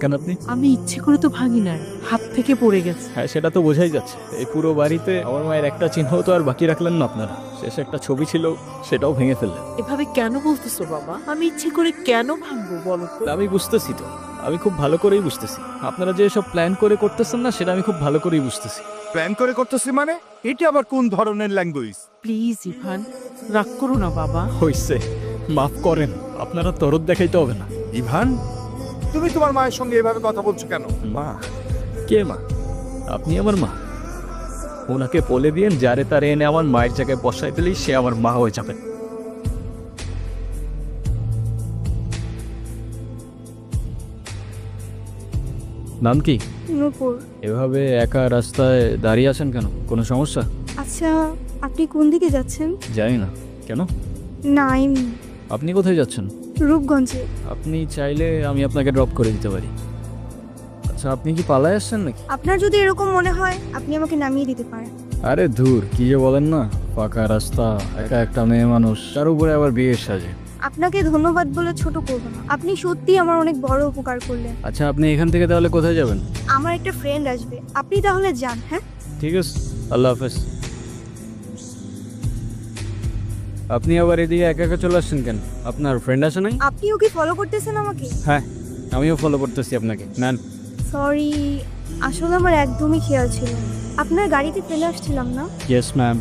কেন আপনি? আমি ইচ্ছে করে তো ভাঙি নাই, হাত থেকে পড়ে গেছে। হ্যাঁ, সেটা তো বোঝাই যাচ্ছে। এই পুরো বাড়িতে আমার মায়ের একটা চিহ্ন তো আর বাকি রাখলেন না আপনারা। শেষে একটা ছবি ছিল, সেটাও ভেঙে ফেললেন। এভাবে কেন বলতেছো বাবা? আমি ইচ্ছে করে কেন ভাঙবো বলো তো? তা আমি বুঝতেছি তো, আমি খুব ভালো করেই বুঝতেছি। আপনারা যে সব প্ল্যান করে করতেছেন না, সেটা আমি খুব ভালো করেই বুঝতেছি। প্ল্যান করে করতেছি মানে? এটা আবার কোন ধরনের ল্যাঙ্গুয়েজ? প্লিজ ইভান, রাগ করো না বাবা। হইছে, মাফ করেন। আপনারা তরদ দেখাইতে হবে না। ইভান, তুমি তোমার মায়ের সঙ্গে এভাবে কথা বলছো কেন? মা? কে মা? আপনি আমার মা? ওনাকে বলে দিয়েন যারে তারে এনে আমার মায়ের জায়গায় বসাই দিলেই সে আমার মা হয়ে যাবে। নাম কি? নূপুর। এভাবে একা রাস্তায় দাঁড়িয়ে আছেন কেন? কোনো সমস্যা? আচ্ছা, আপনি কোন দিকে যাচ্ছেন? জানি না। কেন? না, এমনি। আপনি কোথায় যাচ্ছেন? রূপগঞ্জে। আপনি চাইলে আমি আপনাকে ড্রপ করে দিতে পারি। আচ্ছা, আপনি কি পালায় আসছেন নাকি? আপনার যদি এরকম মনে হয়, আপনি আমাকে নামিয়ে দিতে পারেন। আরে ধুর, কি যে বলেন না। ফাঁকা রাস্তা, একা একটা মেয়ে মানুষ, তার উপরে আবার বিয়ের সাজে। আপনাকে ধন্যবাদ বলে ছোট করব না। আপনি সত্যি আমার অনেক বড় উপকার করলেন। আচ্ছা, আপনি এখান থেকে তাহলে কোথায় যাবেন? আমার একটা ফ্রেন্ড আসবে, আপনি তাহলে যান। হ্যাঁ, ঠিক আছে, আল্লাহ হাফেজ। আপনি আবার এদিকে একা একা চলে আসছেন কেন? আপনার ফ্রেন্ড আছে নাই? আপনিও কি ফলো করতেছেন আমাকে? হ্যাঁ, আমিও ফলো করতেছি আপনাকে। নেন। সরি, আসলে আমার একদমই খেয়াল ছিল না। আপনার গাড়িতে ফেলে আসছিলাম না? Yes ma'am.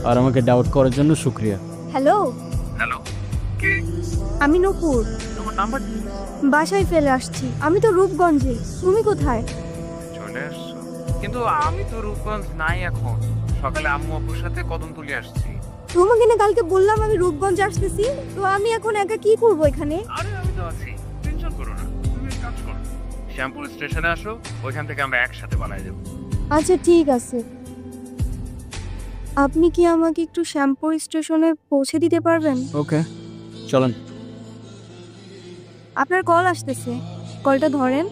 আর আমাকে ডাউট করার জন্য শুক্রিয়া। হ্যালো, হ্যালো, আমি নূপুর। তোমার নাম্বার? বাসায় ফেলে আসছি। আমি তো রূপগঞ্জে। তুমি কোথায়? চলে আসছো? কিন্তু আমি তো রূপগঞ্জ নাই এখন। সকালে আম্মু আব্বুর সাথে কদমতলি আসছি। তোমাকে না কালকে বললাম আমি রূপগঞ্জ আসতেছি। তো আমি এখন একা কি করব এখানে? আরে আমি তো আছি, টেনশন করো না। তুমি এক কাজ করো, শ্যামপুর স্টেশনে আসো, ওইখান থেকে আমরা একসাথে বানাই দেবো। আচ্ছা, ঠিক আছে। আপনি কি আমাকে একটু শ্যামপুর স্টেশনে পৌঁছে দিতে পারবেন? ওকে, চলেন। আপনার কল আসতেছে, কলটা ধরেন।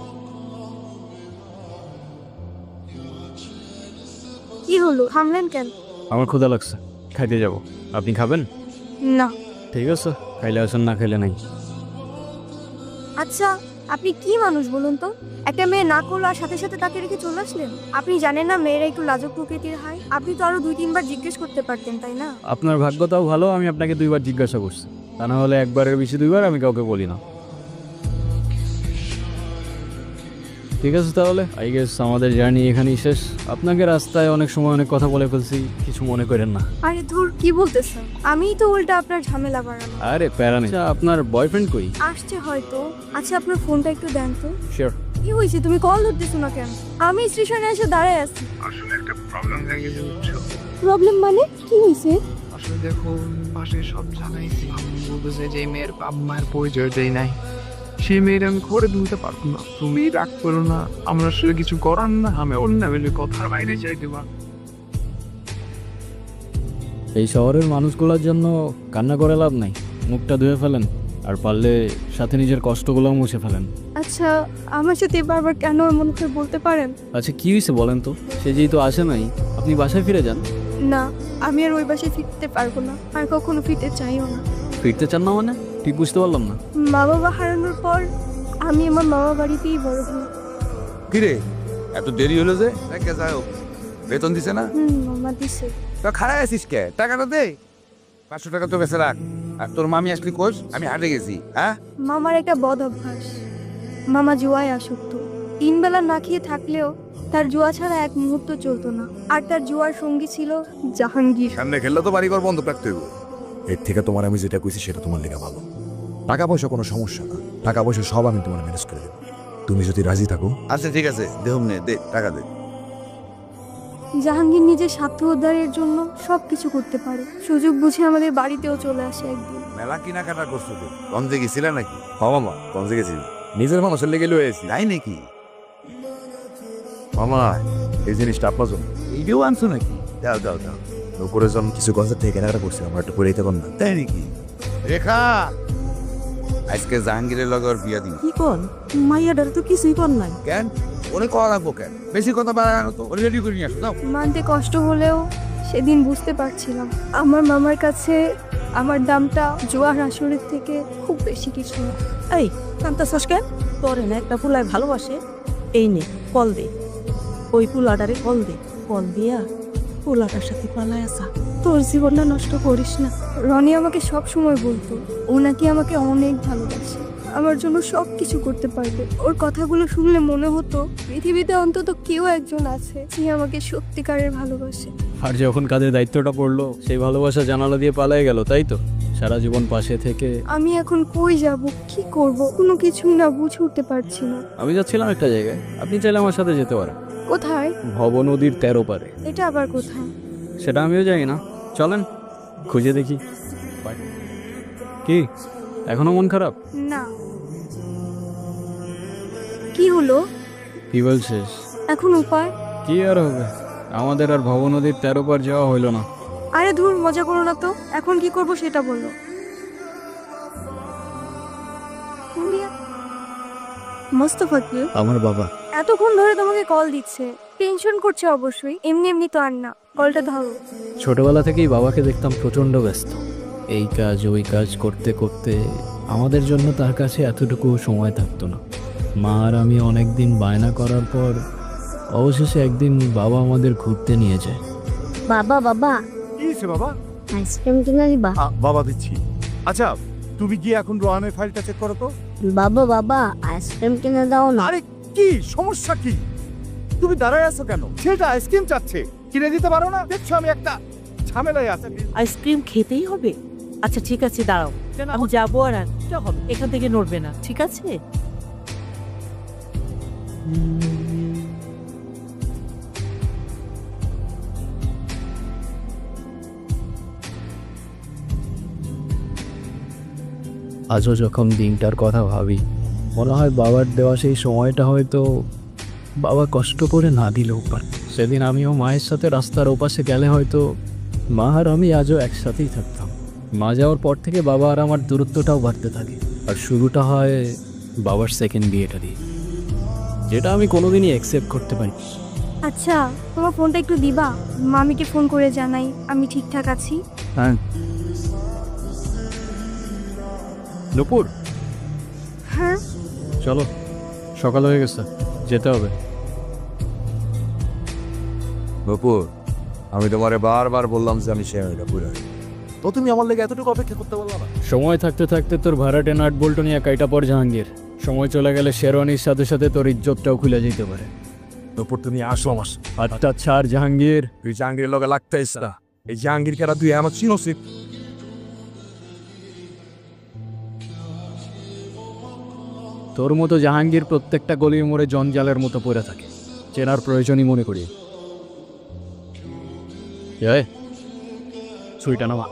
কি হলো, থামলেন কেন? আমার ক্ষুধা লাগছে, খাইতে যাব। আপনি খাবেন? না। ঠিক আছে, খাইলে আসেন, না খাইলে নাই। আচ্ছা, আপনি কি মানুষ বলুন তো? একটা মেয়ে না করলো আর সাথে সাথে তাকে রেখে চলে আসলেন? আপনি জানেন না মেয়েরা একটু লাজুক প্রকৃতির হয়? আপনি তো আরো 2-3 বার জিজ্ঞেস করতে পারতেন, তাই না? আপনার ভাগ্যটাও ভালো, আমি আপনাকে 2বার জিজ্ঞাসা করছি। তা না হলে একবারের বেশি 2বার আমি কাউকে বলি না। ঠিক আছে, তাহলে আই গেস আমাদের জার্নি এখানেই শেষ। আপনাকে রাস্তায় অনেক সময় অনেক কথা বলে ফেলছি, কিছু মনে করেন না। আরে ধুর, কি বলতেছেন? আমিই তো উল্টা আপনার ঝামেলা বাড়ানো। আরে প্যারা নেই। আচ্ছা, আপনার বয়ফ্রেন্ড কই? আসছে হয়তো। আচ্ছা, আপনার ফোনটা একটু দেন তো। শিওর। কি হয়েছে, তুমি কল ধরতেছো না কেন? আমি স্টেশনে এসে দাঁড়ায় আছি। আসলে একটা প্রবলেম দেখে বুঝছো? প্রবলেম মানে কি হয়েছে? আসলে দেখো, পাশে সব জানাইছি। আমি বলতেছে যে এই মেয়ের বাপ মায়ের পরিচয় দেয় নাই, সেই মেয়ের আমি করে তুলতে পারবো না। তুমি রাগ করো না, আমরা আসলে কিছু করার না। আমি অন্য বেলে কথার বাইরে যাই দেবা। এই শহরের মানুষগুলোর জন্য কান্না করে লাভ নাই। মুখটা ধুয়ে ফেলেন, আর পারলে সাথে নিজের কষ্টগুলোও মুছে ফেলেন। আচ্ছা, আমার সাথে বারবার কেন এমন করে বলতে পারেন? আচ্ছা, কি হয়েছে বলেন তো? সে যেহেতু আসে নাই, আপনি বাসায় ফিরে যান। না, আমি আর ওই বাসায় ফিরতে পারবো না, আর কখনো ফিরতে চাইও না। ফিরতে চান না মানে? ঠিক বুঝতে পারলাম না। মা বাবা হারানোর পর আমি আমার মামা বাড়িতেই বড় হই। কিরে, এত দেরি হলো যে? যাই হোক, বেতন দিছে না? মামা দিছে। তো খারাপ আছিস কে? টাকাটা দে। 500 টাকা তো বেঁচে রাখ। আর তোর মামি আসলি কোষ? আমি হাটে গেছি। হ্যাঁ, মামার একটা বদ অভ্যাস। মামা জুয়ায় আসক্ত। 3 বেলা না খেয়ে থাকলেও তার জুয়া ছাড়া এক মুহূর্ত চলতো না। আর তার জুয়ার সঙ্গী ছিল জাহাঙ্গীর। সামনে খেললে তো বাড়িঘর বন্ধ রাখতে হইব। এর থেকে তোমার আমি যেটা কইছি সেটা তোমার লেগে ভালো। টাকা পয়সা কোনো সমস্যা না, টাকা পয়সা সব আমি তোমার ম্যানেজ করে দেবো, তুমি যদি রাজি থাকো। আচ্ছা ঠিক আছে, দেহম নে, দে টাকা দে। জাহাঙ্গীর নিজের স্বার্থ উদ্ধারের জন্য সবকিছু করতে পারে। সুযোগ বুঝে আমাদের বাড়িতেও চলে আসে একদিন। মেলা কেনাকাটা করছো তো, গঞ্জে গেছিলে নাকি? হ্যাঁ মামা, গঞ্জে গেছি। নিজের মানুষের লেগে লয়ে আছি। তাই নাকি? মামা, এই জিনিসটা আপনার জন্য। এইটাও আনছো নাকি? দাও দাও দাও। উপরের জন কিছু গঞ্জের থেকে কেনাকাটা করছি, আমার একটু করে দিতে পার না? তাই নাকি? রেখা, আজকে জাহাঙ্গীরের লগে ওর বিয়া দিন। কি কন? মাইয়াডার তো কিছুই কর নাই। কেন? ওরে করা লাগবো কেন? বেশি কথা বাড়ানো তো ওরে রেডি করে নিয়ে আসো দাও। মানতে কষ্ট হলেও সেদিন বুঝতে পারছিলাম আমার মামার কাছে আমার দামটা জুয়ার আসরের থেকে খুব বেশি কিছু না। এই কান্তা সসকে তোরে না একটা পুলায় ভালোবাসে, এই নে কল দে, ওই পুলাটারে কল দে, কল দিয়া পুলাটার সাথে পালায় আসা, তোর জীবনটা নষ্ট করিস না। রনি আমাকে সব সময় বলতো ও নাকি আমাকে অনেক ভালোবাসে, আমার জন্য সব কিছু করতে পারবে। ওর কথাগুলো শুনলে মনে হতো পৃথিবীতে অন্তত কেউ একজন আছে যে আমাকে সত্যিকারের ভালোবাসে। আর যখন কাজের দায়িত্বটা পড়লো সেই ভালোবাসা জানালা দিয়ে পালাই গেল, তাই তো? সারা জীবন পাশে থেকে আমি এখন কই যাব, কি করব, কোনো কিছুই না বুঝে উঠতে পারছি না। আমি যাচ্ছিলাম একটা জায়গায়, আপনি চাইলে আমার সাথে যেতে পারেন। কোথায়? ভব নদীর 13 পারে। এটা আবার কোথায়? সেটা আমিও জানি না, চলেন খুঁজে দেখি। কি এখনো মন খারাপ? না। কি হলো? কি বলছিস? এখন উপায়? কি আর হবে, আমাদের আর ভব নদীর 13 পার যাওয়া হইলো না। আরে ধুর, মজা করো না তো। এখন কি করব সেটা বলো। মোস্তফা কি? আমার বাবা। এতক্ষণ ধরে তোমাকে কল দিচ্ছে, টেনশন করছে অবশ্যই। এমনি এমনি তো আর না, কলটা ধরো। ছোটবেলা থেকেই বাবাকে দেখতাম প্রচণ্ড ব্যস্ত, এই কাজ ওই কাজ করতে করতে আমাদের জন্য তার কাছে এতটুকু সময় থাকতো না। মা আর আমি অনেক দিন বায়না করার পর অবশেষে একদিন বাবা আমাদের ঘুরতে নিয়ে যায়। বাবা বাবা কি হয়েছে বাবা? আইসক্রিম কিনে দিবা? বাবা দিচ্ছি। আচ্ছা তুমি গিয়ে এখন রোহানের ফাইলটা চেক করো তো। বাবা বাবা আইসক্রিম কিনে দাও না। আরে কি সমস্যা কি? তুমি দাঁড়ায় আছো কেন? সেটা আইসক্রিম চাচ্ছে, কিনে দিতে পারো না? দেখছো আমি একটা ঝামেলায় আছি। আইসক্রিম খেতেই হবে? আচ্ছা ঠিক আছে, দাঁড়াও, আমি যাবো আর এখান থেকে নড়বে না, ঠিক আছে? আজও যখন দিনটার কথা ভাবি মনে হয় বাবার দেওয়া সেই সময়টা হয়তো বাবা কষ্ট করে না দিলেও পারে। সেদিন আমিও মায়ের সাথে রাস্তার ওপাশে গেলে হয়তো মা আর আমি আজও একসাথেই থাকতাম। মা যাওয়ার পর থেকে বাবা আর আমার দূরত্বটাও বাড়তে থাকে, আর শুরুটা হয় বাবার সেকেন্ড বিয়েটা দিয়ে, যেটা আমি কোনোদিনই অ্যাকসেপ্ট করতে পারি। আচ্ছা, তোমার ফোনটা একটু দিবা? মামিকে ফোন করে জানাই আমি ঠিকঠাক আছি। হ্যাঁ নুপুর, হ্যাঁ চলো সকাল হয়ে গেছে, যেতে হবে। বপুর, আমি তোমারে বারবার বললাম যে আমি সেটা পুরো, তো তুমি আমার লেগে এতটুকু অপেক্ষা করতে পারলো না? সময় থাকতে থাকতে তোর ভাড়াটে নাট বল্টু নিয়ে কাইটা পর জাহাঙ্গীর, সময় চলে গেলে শেরওয়ানির সাথে সাথে তোর ইজ্জতটাও খুলে যেতে পারে। বপুর তুমি আসো আমার সাথে। আচ্ছা ছাড় জাহাঙ্গীর, তুই জাহাঙ্গীরের লগে লাগতে ইস না। এই জাহাঙ্গীর কেরা তুই আমার চিনসিত। তোর মতো জাহাঙ্গীর প্রত্যেকটা গলি মোড়ে জঞ্জালের মতো পড়ে থাকে, চেনার প্রয়োজনই মনে করি। সুইটা নামা,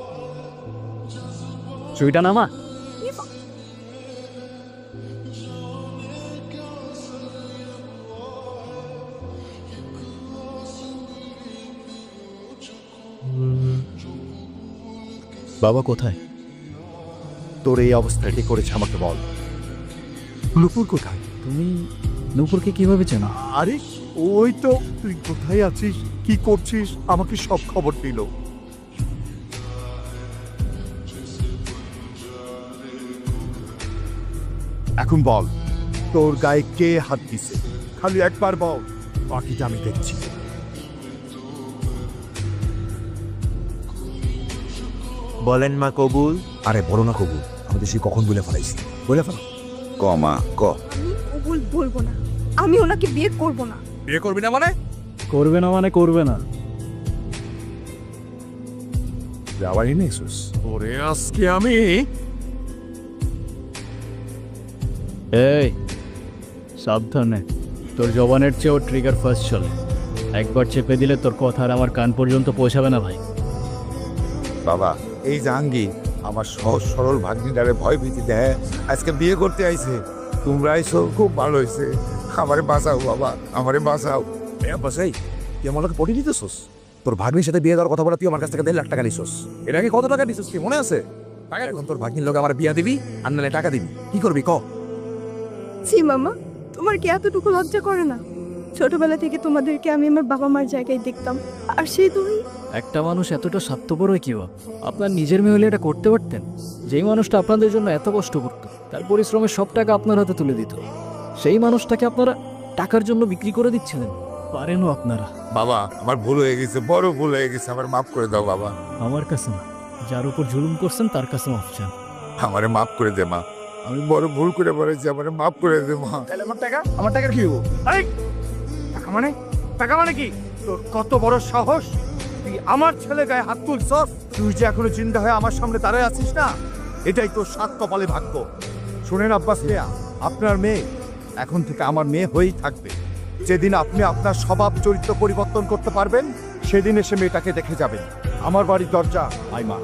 সুইটা নামা। বাবা কোথায়? তোর এই অবস্থা কি করেছে আমাকে বল। নুপুর কোথায়? তুমি নূপুরকে কিভাবে চেনো? আরে ওই তো, তুই কোথায় আছিস, কি করছিস, আমাকে সব খবর দিল। এখন বল, তোর গায়ে কে হাত দিছে? খালি একবার বল, বাকিটা আমি দেখছি। বলেন মা কবুল। আরে বলো না কবুল, আমি তো সে কখন বলে ফেলাইছি। বলে ফেলো। ক মা ক। আমি কবুল বলবো না, আমি ওনাকে বিয়ে করব না। বিয়ে করবি না মানে? করবে না মানে করবে না। যাবারই নেই সুস। ওরে আজকে আমি এই সাবধানে, তোর জবানের চেয়েও ট্রিগার ফার্স্ট চলে। একবার চেপে দিলে তোর কথা আর আমার কান পর্যন্ত পৌঁছাবে না ভাই। বাবা, এই জাহাঙ্গীর আমার সহজ সরল ভাগ্নিটারে ভয় ভীতি দেয়, আজকে বিয়ে করতে আইছে। তোমরা আইছো, খুব ভালো হয়েছে। আমারে বাঁচাও বাবা, আমারে বাঁচাও। বাসাই তুই আমার লোকে পটি দিতেছোস? তোর ভাগ্নির সাথে বিয়ে দেওয়ার কথা বলে তুই আমার কাছ থেকে 1.5 লাখ টাকা নিছোস। এর আগে কত টাকা নিছোস কি মনে আছে? টাকা এখন তোর ভাগ্নির লোক আমার বিয়া দিবি আর নাহলে টাকা দিবি, কি করবি ক? জি মামা, তোমার কি এতটুকু লজ্জা করে না? ছোটবেলা থেকে তোমাদেরকে আমি আমার বাবা মার জায়গায় দেখতাম, আর সেই দুই একটা মানুষ এতটা স্বার্থপর হয় কিবা? আপনার নিজের মেয়ে হলে এটা করতে পারতেন? যেই মানুষটা আপনাদের জন্য এত কষ্ট করতো, তার পরিশ্রমের সব টাকা আপনার হাতে তুলে দিত, সেই মানুষটাকে আপনারা টাকার জন্য বিক্রি করে দিচ্ছিলেন। পারেনও আপনারা। বাবা আমার ভুল হয়ে গেছে, বড় ভুল হয়ে গেছে, আমার মাফ করে দাও বাবা। আমার কাছে না, যার উপর জুলুম করছেন তার কাছে মাফ চান। আমারে মাফ করে দে মা, আমি বড় ভুল করে বলেছি, আমারে মাফ করে দে মা। তাহলে আমার টাকা কি হবো? আরে টাকা মানে কি? তোর কত বড় সাহস, তুই আমার ছেলে গায়ে হাত তুলছস? তুই যে এখনো জিন্দা হয়ে আমার সামনে দাঁড়ায় আছিস না, এটাই তোর সাত কপালে ভাগ্য। শুনেন আব্বাস মিয়া, আপনার মেয়ে এখন থেকে আমার মেয়ে হয়েই থাকবে। যেদিন আপনি আপনার স্বভাব চরিত্র পরিবর্তন করতে পারবেন, সেদিন এসে মেয়েটাকে দেখে যাবেন। আমার বাড়ির দরজা আইমা।